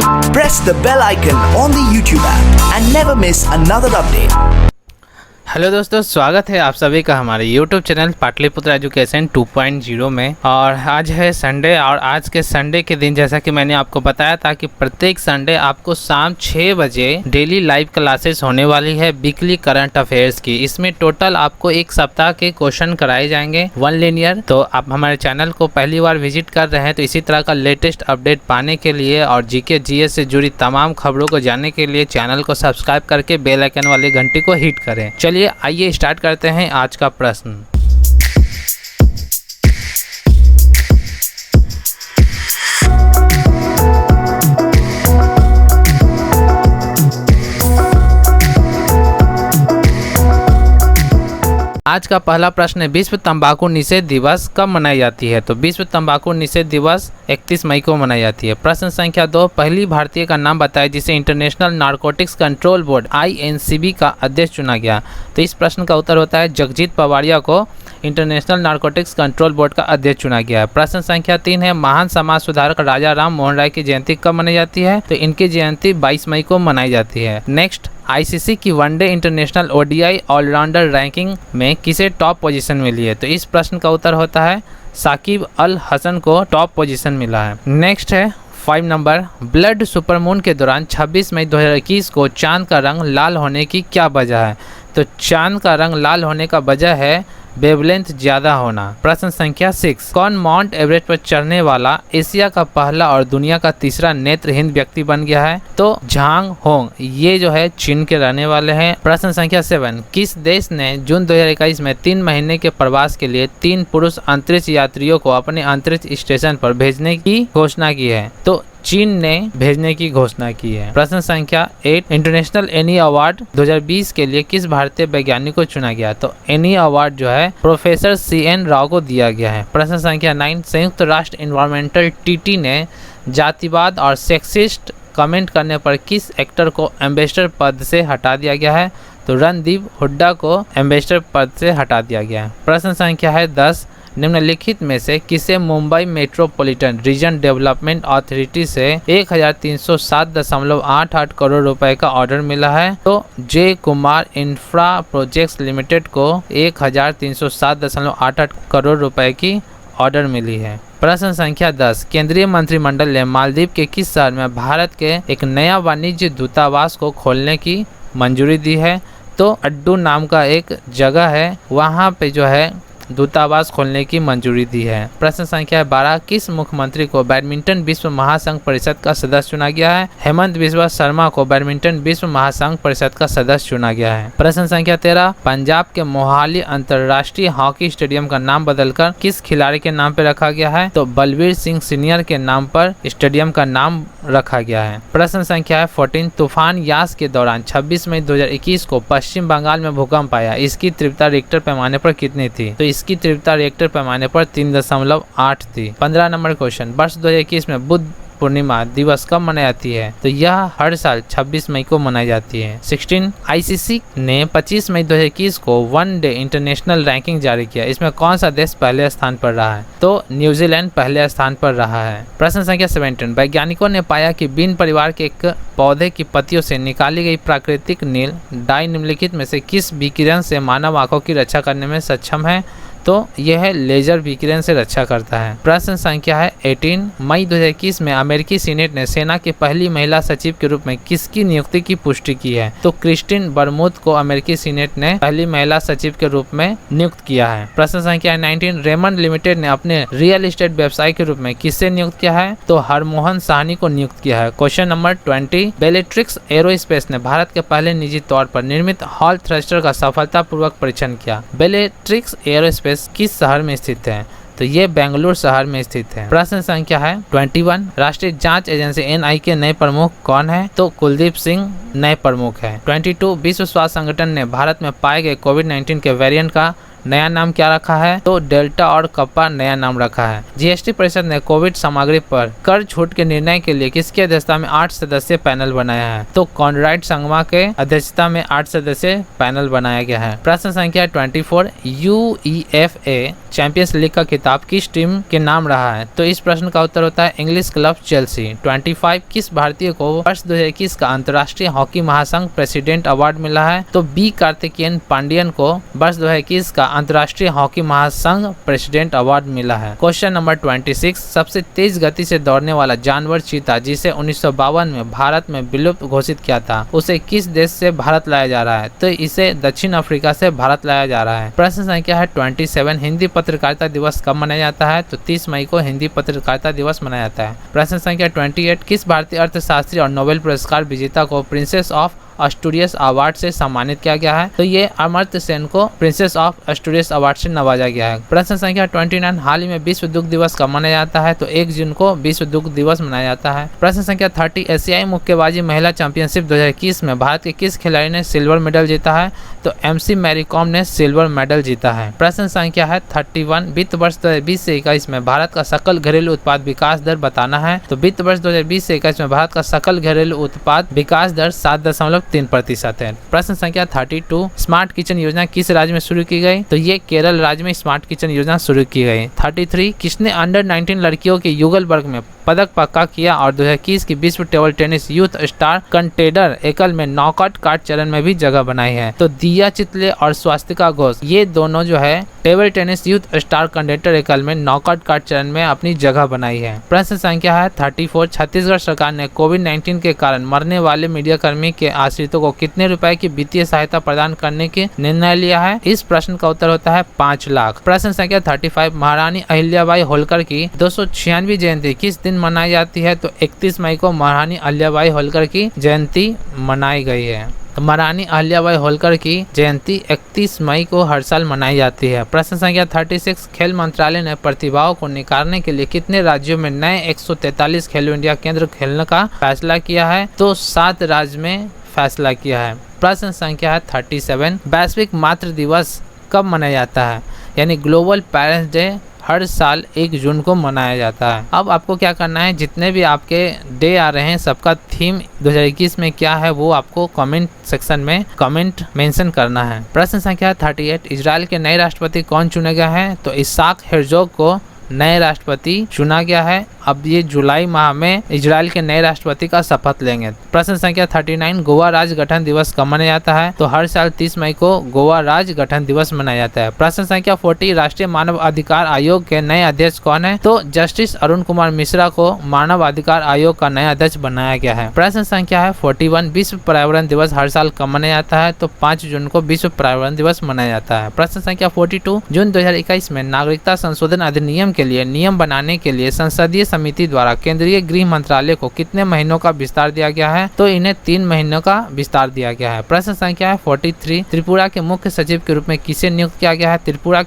Press the bell icon on the YouTube app and never miss another update. Hello दोस्तों, स्वागत है आप सभी का हमारे YouTube चैनल पाटलिपुत्र एजुकेशन 2.0 में। और आज है संडे, और आज के संडे के दिन जैसा कि मैंने आपको बताया था कि प्रत्येक संडे आपको शाम 6 बजे डेली लाइव क्लासेस होने वाली है वीकली करंट अफेयर्स की। इसमें टोटल आपको एक सप्ताह के क्वेश्चन कराए जाएंगे 1 लिनियर। तो आप हमारे चैनल को पहली बार विजिट कर रहे हैं तो इसी तरह का लेटेस्ट अपडेट पाने के लिए और जीके जीएस से जुड़ी तमाम खबरों को जानने के लिए चैनल को सब्सक्राइब करके बेल आइकन वाली घंटी को हिट करें। चलिए आइए स्टार्ट करते हैं आज का प्रश्न। आज का पहला प्रश्न है, विश्व तंबाकू निषेध दिवस कब मनाई जाती है? तो विश्व तंबाकू निषेध दिवस 31 मई को मनाई जाती है। प्रश्न संख्या 2, पहली भारतीय का नाम बताएं जिसे international narcotics control board INCB का अध्यक्ष चुना गया। तो इस प्रश्न का उत्तर होता है जगजीत पवाड़िया को इंटरनेशनल नारकोटिक्स कंट्रोल बोर्ड का अध्यक्ष चुना गया है। प्रश्न संख्या 3 है, महान समाज सुधारक राजा राम मोहन राय की जयंती कब मनाई जाती है? तो इनकी जयंती 22 मई को मनाई जाती है। नेक्स्ट, ICC की one day international ODI all rounder ranking में किसे टॉप पोजीशन मिली है? तो इस प्रश्न का उत्तर होता है साकिब अल हसन को टॉप पोजीशन मिला है। नेक्स्ट है 5 नंबर, ब्लड सुपरमून के दौरान 26 मई 2021 को चांद का रंग लाल होने की क्या वजह है? तो चांद का रंग लाल होने का वजह है वेवलेंथ ज्यादा होना। प्रश्न संख्या 6, कौन माउंट एवरेस्ट पर चढ़ने वाला एशिया का पहला और दुनिया का तीसरा नेत्रहीन व्यक्ति बन गया है? तो झांग होंग, ये जो है चीन के रहने वाले हैं। प्रश्न संख्या 7, किस देश ने जून 2021 में 3 महीने के प्रवास के लिए 3 पुरुष अंतरिक्ष यात्रियों को अपने अंतरिक्ष स्टेशन पर भेजने की घोषणा की है? तो चीन ने भेजने की घोषणा की है। प्रश्न संख्या 8, इंटरनेशनल एनी अवार्ड 2020 के लिए किस भारतीय वैज्ञानिक को चुना गया? तो एनी अवार्ड जो है प्रोफेसर CN राव को दिया गया है। प्रश्न संख्या 9, संयुक्त राष्ट्र एनवायरमेंटल TT ने जातिवाद और सेक्सिस्ट कमेंट करने पर किस एक्टर को एम्बेसडर पद से हटा दिया गया है? तो रणदीप हुड्डा को एम्बेसडर पद से हटा दिया गया है। प्रश्न संख्या है 10, निम्नलिखित में से किसे Mumbai metropolitan region development authority से 1307.88 करोड़ रुपए का ऑर्डर मिला है? तो जे कुमार इंफ्रा प्रोजेक्ट्स लिमिटेड को 1307.88 करोड़ रुपए की ऑर्डर मिली है। प्रश्न संख्या 10, केंद्रीय मंत्रिमंडल ने मालदीव के किस शहर में भारत के एक नया वाणिज्य दूतावास को खोलने की मंजूरी दी है? तो अड्डू नाम का एक जगह है, वहाँ पे जो है दूतावास खोलने की मंजूरी दी है। प्रश्न संख्या 12, किस मुख्यमंत्री को बैडमिंटन विश्व महासंघ परिषद का सदस्य चुना गया है? हेमंत बिस्वा शर्मा को बैडमिंटन विश्व महासंघ परिषद का सदस्य चुना गया है। प्रश्न संख्या 13, पंजाब के मोहाली अंतर्राष्ट्रीय हॉकी स्टेडियम का नाम बदलकर किस खिलाड़ी के नाम पर रखा गया है? तो बलवीर सिंह सीनियर के नाम पर स्टेडियम का नाम रखा गया है। प्रश्न संख्या 14, तूफान यास के दौरान 26 मई 2021 को पश्चिम बंगाल में भूकंप आया, इसकी तीव्रता रिक्टर पैमाने पर कितनी थी? तो इसकी तीव्रता रिक्टर पैमाने पर 3.8 थी। 15 नंबर क्वेश्चन, वर्ष 2021 में बुद्ध पूर्णिमा दिवस कब मनाई जाती है? तो यह हर साल 26 मई को मनाई जाती है। 16, ICC ने 25 मई 2021 को वन डे इंटरनेशनल रैंकिंग जारी किया, इसमें कौन सा देश पहले स्थान पर रहा है? तो न्यूजीलैंड पहले स्थान पर रहा है। प्रश्न संख्या 17, वैज्ञानिकों ने पाया कि बीन परिवार के एक पौधे की पत्तियों से निकाली गई प्राकृतिक नील डाई निम्नलिखित में से किस विकिरण से मानव आंखों की रक्षा करने में सक्षम है? तो यह लेजर विकिरण से रक्षा करता है। प्रश्न संख्या है 18, मई 2021 में अमेरिकी सीनेट ने सेना की पहली महिला सचिव के रूप में किसकी नियुक्ति की पुष्टि की है? तो क्रिस्टिन बरमूथ को अमेरिकी सीनेट ने पहली महिला सचिव के रूप में नियुक्त किया है। प्रश्न संख्या 19, रेमंड लिमिटेड ने अपने रियल एस्टेट व्यवसाय के रूप में किससे नियुक्त किया है? तो हरमोहन साहनी को नियुक्त किया है। क्वेश्चन नंबर 20, बेलेट्रिक्स एरोस्पेस ने भारत के पहले निजी तौर पर निर्मित हॉल थ्रस्टर का सफलतापूर्वक परीक्षण किया। बेलेट्रिक्स एरोस्पेस किस शहर में स्थित है? तो ये बेंगलुरु शहर में स्थित है। प्रश्न संख्या है 21, राष्ट्रीय जांच एजेंसी NI के नए प्रमुख कौन है? तो कुलदीप सिंह नए प्रमुख है। 22, विश्व स्वास्थ्य संगठन ने भारत में पाए गए कोविड-19 के वेरिएंट का नया नाम क्या रखा है? तो डेल्टा और कप्पा नया नाम रखा है। GST परिषद ने कोविड सामग्री पर कर छूट के निर्णय के लिए किसकी अध्यक्षता में 8 सदस्यीय पैनल बनाया है? तो कॉनराड संगमा के अध्यक्षता में 8 सदस्यीय पैनल बनाया गया है। प्रश्न संख्या 24, UEFA चैंपियंस लीग का खिताब किस टीम के नाम रहा है? तो इस प्रश्न का उत्तर होता है इंग्लिश क्लब चेल्सी। 25 किस भारतीय को वर्ष 2021 का अंतर्राष्ट्रीय हॉकी महासंघ प्रेसिडेंट अवार्ड मिला है? तो बी कार्तिकेयन पांडियन को वर्ष 2021 का अंतर्राष्ट्रीय हॉकी महासंघ प्रेसिडेंट अवार्ड मिला है। क्वेश्चन नंबर 26, सबसे तेज गति से दौड़ने वाला जानवर चीता, जिसे 1952 में भारत में विलुप्त घोषित किया था, उसे किस देश से भारत लाया जा रहा है? तो इसे दक्षिण अफ्रीका से भारत लाया जा रहा है। प्रश्न संख्या है 27, हिंदी पत्रकारिता दिवस कब मनाया जाता है? तो 30 मई को हिंदी पत्रकारिता दिवस मनाया जाता है। प्रश्न संख्या 28, किस भारतीय अर्थशास्त्री और नोबेल पुरस्कार विजेता को प्रिंसेस ऑफ एस्टूरियस अवार्ड से सम्मानित किया गया है? तो ये अमर्त्य सेन को प्रिंसेस ऑफ एस्टूरियस अवार्ड से नवाजा गया है। प्रश्न संख्या 29, हाल ही में विश्व दुग्ध दिवस कब मनाया जाता है? तो 1 जून को विश्व दुग्ध दिवस मनाया जाता है। प्रश्न संख्या 30, एशियाई मुक्केबाजी महिला चैंपियनशिप 2021 में भारत के किस खिलाड़ी ने सिल्वर मेडल जीता है? तो MC मैरी कॉम ने सिल्वर मेडल जीता है। प्रश्न संख्या है 31, वित्त वर्ष 2020 से 21 में भारत का सकल घरेलू उत्पाद विकास दर बताना है। तो वित्त वर्ष 2020 से 21 में भारत का सकल घरेलू उत्पाद विकास दर 7.3% है। प्रश्न संख्या 32, स्मार्ट किचन योजना किस राज्य में शुरू की गई? तो ये केरल राज्य में स्मार्ट किचन योजना शुरू की गई। 33, किसने अंडर 19 लड़कियों के युगल वर्ग में पदक पक्का किया और 2021 की विश्व table tennis youth star contender एकल में नॉकआउट कार्ड चरण में भी जगह बनाई है? तो दिया चितले और स्वास्तिका घोष, ये दोनों जो है table tennis youth star contender एकल में नॉकआउट कार्ड चरण में अपनी जगह बनाई है। प्रश्न संख्या है 34, छत्तीसगढ़ सरकार ने कोविड-19 के कारण मरने वाले मीडिया कर्मी के आश्रितों को कितने रुपए की वित्तीय सहायता प्रदान करने के निर्णय लिया है? इस प्रश्न का उत्तर होता है 5 लाख। प्रश्न संख्या 35, महारानी अहिल्याबाई होलकर की 296वीं जयंती किस दिन मनाई जाती है? तो 31 मई को महारानी अहिल्याबाई होलकर की जयंती मनाई गई है। महारानी अहिल्याबाई होलकर की जयंती 31 मई को हर साल मनाई जाती है। प्रश्न संख्या 36, खेल मंत्रालय ने प्रतिभाओं को निखारने के लिए कितने राज्यों में नए 143 खेलो इंडिया केंद्र खोलने का फैसला किया है? तो 7 राज्य में फैसला किया है। प्रश्न संख्या है 37, वैश्विक मातृ दिवस कब मनाया जाता है? यानी ग्लोबल पेरेंट्स डे हर साल 1 जून को मनाया जाता है। अब आपको क्या करना है, जितने भी आपके डे आ रहे हैं सबका थीम 2021 में क्या है वो आपको कमेंट सेक्शन में कमेंट मेंशन करना है। प्रश्न संख्या 38, इजराइल के नए राष्ट्रपति कौन चुने गए हैं? तो इसाक हेरजोग को नए राष्ट्रपति चुना गया है। अब ये जुलाई माह में इजराइल के नए राष्ट्रपति का शपथ लेंगे। प्रश्न संख्या 39, गोवा राज्य गठन दिवस कब मनाया जाता है? तो हर साल 30 मई को गोवा राज्य गठन दिवस मनाया जाता है। प्रश्न संख्या 40, राष्ट्रीय मानव अधिकार आयोग के नए अध्यक्ष कौन है? तो जस्टिस अरुण कुमार मिश्रा को मानव अधिकार आयोग का नया अध्यक्ष बनाया गया है। प्रश्न संख्या है 41, विश्व पर्यावरण दिवस हर साल कब मनाया जाता है? तो 5 जून को विश्व पर्यावरण दिवस मनाया जाता है। प्रश्न संख्या 42, जून 2021 में नागरिकता संशोधन अधिनियम के लिए नियम बनाने के लिए संसदीय समिति द्वारा केंद्रीय गृह मंत्रालय को कितने महीनों का विस्तार दिया गया है? तो इन्हें 3 महीनों का विस्तार दिया गया है। प्रश्न संख्या है 43, त्रिपुरा के मुख्य सचिव के रूप में किसे नियुक्त किया गया है? त्रिपुरा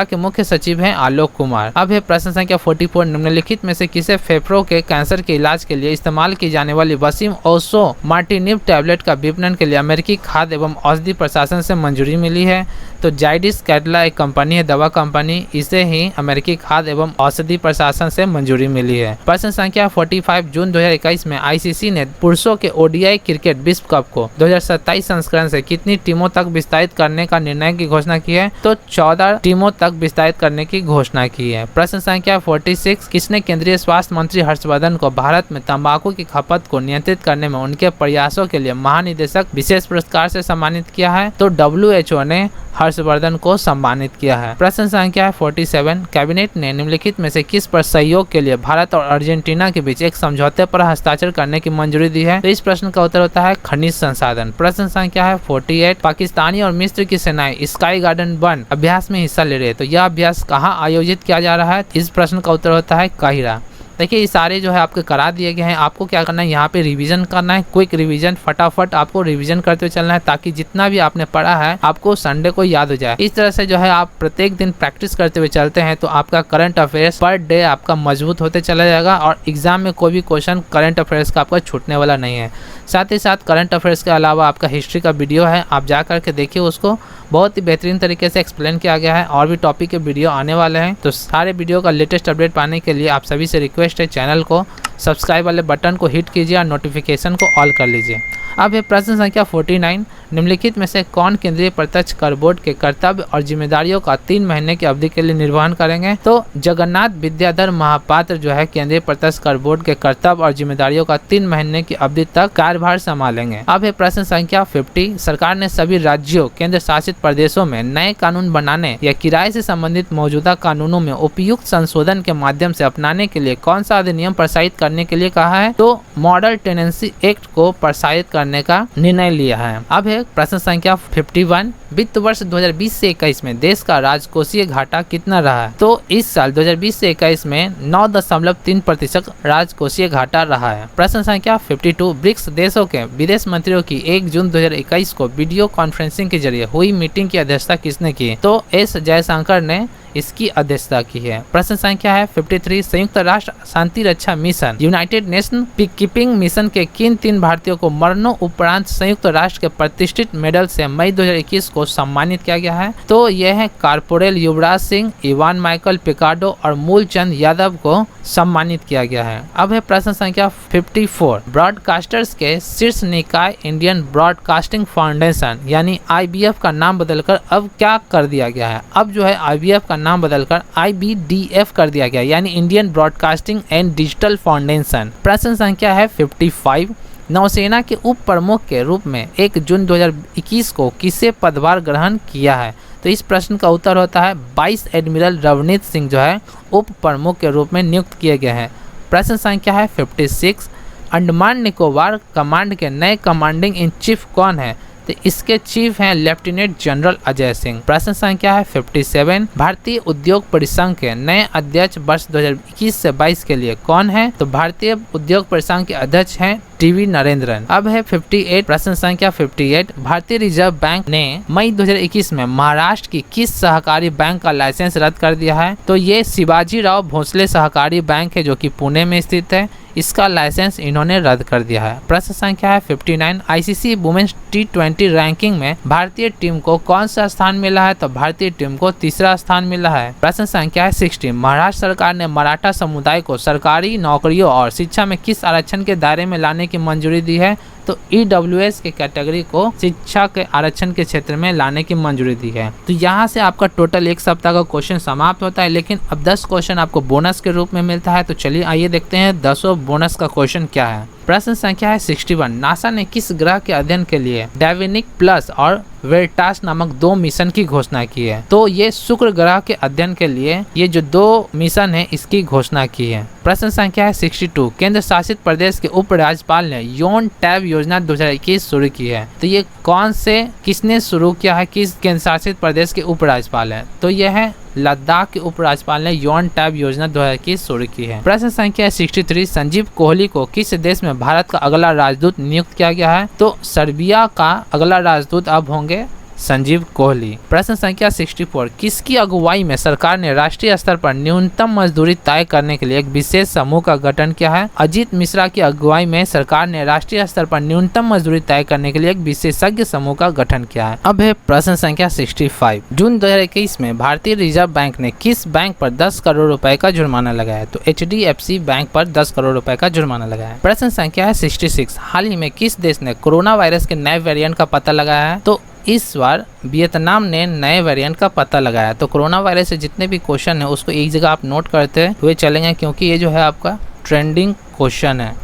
के मुख्य सचिव हैं आलोक कुमार। अब है प्रश्न संख्या 44, निम्नलिखित में से किसे फेफड़ों के कैंसर के इलाज के लिए इस्तेमाल की जाने वाली वसीम ओसोमाटिनिब टैबलेट का विपणन के लिए अमेरिकी खाद्य एवं औषधि प्रशासन से मंजूरी मिली है? तो जाइडिस कैडिला एक कंपनी है, दवा कंपनी, इसे ही अमेरिकी खाद्य एवं औषधि प्रशासन से मंजूरी मिली है। प्रश्न संख्या 45, जून 2021 में आईसीसी ने पुरुषों के ओडीआई क्रिकेट विश्व कप को 2027 संस्करण से कितनी टीमों तक विस्तारित करने का निर्णय की घोषणा की है? तो 14 टीमों तक विस्तारित करने की घोषणा की है। प्रश्न संख्या 46, किसने केंद्रीय स्वास्थ्य मंत्री हर्षवर्धन को भारत में तंबाकू की खपत को नियंत्रित करने में उनके प्रयासों के लिए महानिदेशक विशेष पुरस्कार से सम्मानित किया है? तो WHO ने हर्षवर्धन को सम्मानित किया है। प्रश्न संख्या 47, कैबिनेट ने निम्नलिखित में से किस पर सहयोग के लिए भारत और अर्जेंटीना के बीच एक समझौते पर हस्ताक्षर करने की मंजूरी दी है? तो इस प्रश्न का उत्तर होता है खनिज संसाधन। प्रश्न संख्या है 48, पाकिस्तानी और मिस्र की सेनाएं स्काई गार्डन 1 अभ्यास में हिस्सा ले रही है, तो यह अभ्यास कहाँ आयोजित किया जा रहा है? इस प्रश्न का उत्तर होता है काहिरा। देखिए ये सारे जो है आपके करा दिए गए हैं। आपको क्या करना है, यहाँ पे रिवीजन करना है, क्विक रिवीजन, फटाफट आपको रिवीजन करते हुए चलना है ताकि जितना भी आपने पढ़ा है आपको संडे को याद हो जाए। इस तरह से जो है आप प्रत्येक दिन प्रैक्टिस करते हुए चलते हैं तो आपका करंट अफेयर्स पर डे आपका मजबूत होते चला जाएगा और एग्जाम में कोई भी क्वेश्चन करंट अफेयर्स का आपका छूटने वाला नहीं है। साथ ही साथ करंट अफेयर्स के अलावा आपका हिस्ट्री का वीडियो है, आप जा करके देखिए, उसको बहुत ही बेहतरीन तरीके से एक्सप्लेन किया गया है। और भी टॉपिक के वीडियो आने वाले हैं, तो सारे वीडियो का लेटेस्ट अपडेट पाने के लिए आप सभी से रिक्वेस्ट है, चैनल को सब्सक्राइब वाले बटन को हिट कीजिए और नोटिफिकेशन को ऑल कर लीजिए। अब है प्रश्न संख्या 49, निम्नलिखित में से कौन केंद्रीय प्रत्यक्ष कर बोर्ड के कर्तव्य और जिम्मेदारियों का 3 महीने की अवधि के लिए निर्वहन करेंगे? तो जगन्नाथ विद्याधर महापात्र जो है केंद्रीय प्रत्यक्ष कर बोर्ड के कर्तव्य और जिम्मेदारियों का 3 महीने की अवधि तक कार्यभार संभालेंगे। अब है प्रश्न संख्या 50, सरकार ने सभी राज्यों केंद्र शासित प्रदेशों में नए कानून बनाने या किराए से संबंधित मौजूदा कानूनों में उपयुक्त संशोधन के माध्यम से अपनाने के लिए कौन सा अधिनियम प्रसारित करने के लिए कहा है? तो मॉडल टेनेंसी एक्ट को प्रसारित करने का निर्णय लिया है। अब है प्रश्न संख्या 51, वित्त वर्ष 2020 से 21 में देश का राजकोषीय घाटा कितना रहा है? तो इस साल 2020 से 21 में 9.3% राजकोषीय घाटा रहा है। प्रश्न संख्या 52, ब्रिक्स देशों के विदेश मंत्रियों की 1 जून 2021 को वीडियो कॉन्फ्रेंसिंग के जरिए हुई मीटिंग की अध्यक्षता किसने की? तो एस जयशंकर ने इसकी अध्यक्षता की है। प्रश्न संख्या है 53, संयुक्त राष्ट्र शांति रक्षा mission United Nation peace keeping mission के किन 3 भारतीयों को मरणों उपरांत संयुक्त राष्ट्र के प्रतिष्ठित मेडल से मई 2021 को सम्मानित किया गया है? तो यह है corporal Yuvraj Singh, Ivan Michael पिकाडो और मूलचंद यादव को सम्मानित किया गया है। अब है प्रश्न संख्या 54, ब्रॉडकास्टर्स के शीर्ष निकाय इंडियन ब्रॉडकास्टिंग फाउंडेशन यानी IBF का नाम बदलकर अब क्या कर दिया गया है? अब जो है IBF का नाम बदलकर IBDF कर दिया गया यानी Indian broadcasting and digital foundation. प्रश्न संख्या है 55, नौसेना के उप प्रमुख के रूप में 1 जून 2021 को किसे पदभार ग्रहण किया है? तो इस प्रश्न का उत्तर होता है वाइस एडमिरल रवनीत सिंह जो है उप प्रमुख के रूप में नियुक्त किए गए हैं। प्रश्न संख्या है 56, अंडमान निकोबार कमांड के नए कमांडिंग इन चीफ कौन है? तो इसके चीफ हैं लेफ्टिनेंट जनरल अजय सिंह। प्रश्न संख्या है 57, भारतीय उद्योग परिसंघ के नए अध्यक्ष वर्ष 2021 से 22 के लिए कौन है? तो भारतीय उद्योग परिसंघ के अध्यक्ष हैं टीवी नरेंद्रन। अब है 58, प्रश्न संख्या 58, भारतीय रिजर्व बैंक ने मई 2021 में महाराष्ट्र की किस सहकारी बैंक का लाइसेंस रद्द कर दिया है? तो ये शिवाजी राव भोसले सहकारी बैंक है जो कि पुणे में स्थित है, इसका लाइसेंस इन्होंने रद्द कर दिया है। प्रश्न संख्या है 59, ICC वुमेन्स T20 रैंकिंग में भारतीय टीम को कौन सा स्थान मिला है? तो भारतीय टीम को 3रा स्थान मिला है। प्रश्न संख्या है 60, महाराष्ट्र सरकार ने मराठा समुदाय को सरकारी नौकरियों और शिक्षा में किस आरक्षण के दायरे में लाने की मंजूरी दी है? तो EWS के कैटेगरी को शिक्षा के आरक्षण के क्षेत्र में लाने की मंजूरी दी है। तो यहाँ से आपका टोटल 1 सप्ताह का क्वेश्चन समाप्त होता है, लेकिन अब 10 क्वेश्चन आपको बोनस के रूप में मिलता है। तो चलिए आइए देखते हैं 10 बोनस का क्वेश्चन क्या है। प्रश्न संख्या है 61, नासा ने किस ग्रह के अध्ययन के लिए डायविनिक प्लस और वेरिटास नामक 2 मिशन की घोषणा की है? तो ये शुक्र ग्रह के अध्ययन के लिए ये जो 2 मिशन है इसकी घोषणा की है। प्रश्न संख्या है 62, केंद्र शासित प्रदेश के उपराज्यपाल ने यौन टैब योजना 2021 शुरू की है? तो ये कौन से किसने शुरू किया है? किस केंद्र शासित प्रदेश के उपराज्यपाल है? तो यह है लद्दाख के उपराज्यपाल ने यौन टैब योजना 2021 शुरू की है। प्रश्न संख्या 63, संजीव कोहली को किस देश में भारत का अगला राजदूत नियुक्त किया गया है? तो सर्बिया का अगला राजदूत अब होंगे संजीव कोहली। प्रश्न संख्या 64, किसकी अगुवाई में सरकार ने राष्ट्रीय स्तर पर न्यूनतम मजदूरी तय करने के लिए एक विशेष समूह का गठन किया है? अजीत मिश्रा की अगुवाई में सरकार ने राष्ट्रीय स्तर पर न्यूनतम मजदूरी तय करने के लिए एक विशेषज्ञ समूह का गठन किया है। अब है प्रश्न संख्या 65, जून 2021 में भारतीय रिजर्व बैंक ने किस बैंक पर 10 करोड़ रुपए का जुर्माना लगाया? तो HDFC बैंक पर 10 करोड़ रुपए का जुर्माना लगाया। प्रश्न संख्या है 66, हाल ही में किस देश ने कोरोना वायरस के नए वेरिएंट का पता लगाया है? तो इस बार वियतनाम ने नए वेरिएंट का पता लगाया। तो कोरोना वायरस से जितने भी क्वेश्चन है उसको एक जगह आप नोट करते हुए चलेंगे, क्योंकि ये जो है आपका ट्रेंडिंग क्वेश्चन है।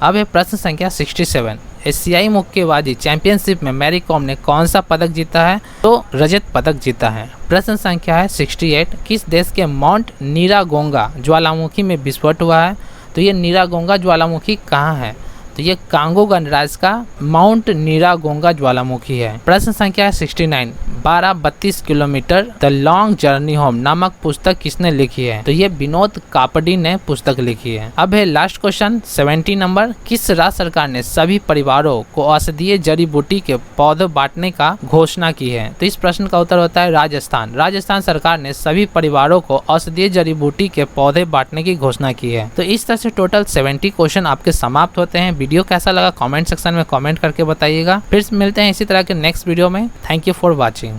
अब है प्रश्न संख्या 67, एशियाई मुक्केबाजी चैंपियनशिप में मैरी कॉम ने कौन सा पदक जीता है? तो रजत पदक जीता है। प्रश्न संख्या है 68, किस देश के माउंट नीरागोंगा ज्वालामुखी में विस्फोट हुआ है? तो ये नीरागोंगा ज्वालामुखी कहाँ है? तो ये कांगो गणराज्य का माउंट नीरागोंगा ज्वालामुखी है। प्रश्न संख्या 69, 1232 kilometre the long journey home नामक पुस्तक किसने लिखी है? तो ये विनोद कापडी ने पुस्तक लिखी है। अब है लास्ट क्वेश्चन 70 नंबर, किस राज्य सरकार ने सभी परिवारों को औषधीय जड़ी बूटी के पौधे बांटने का घोषणा की है? तो इस प्रश्न का उत्तर होता है राजस्थान। राजस्थान सरकार ने सभी परिवारों को औषधीय जड़ी बूटी के पौधे बांटने की घोषणा की है। तो इस तरह से टोटल 70 क्वेश्चन आपके समाप्त होते हैं। वीडियो कैसा लगा कमेंट सेक्शन में कमेंट करके बताइएगा। फिर मिलते हैं इसी तरह के नेक्स्ट वीडियो में। Thank you for watching.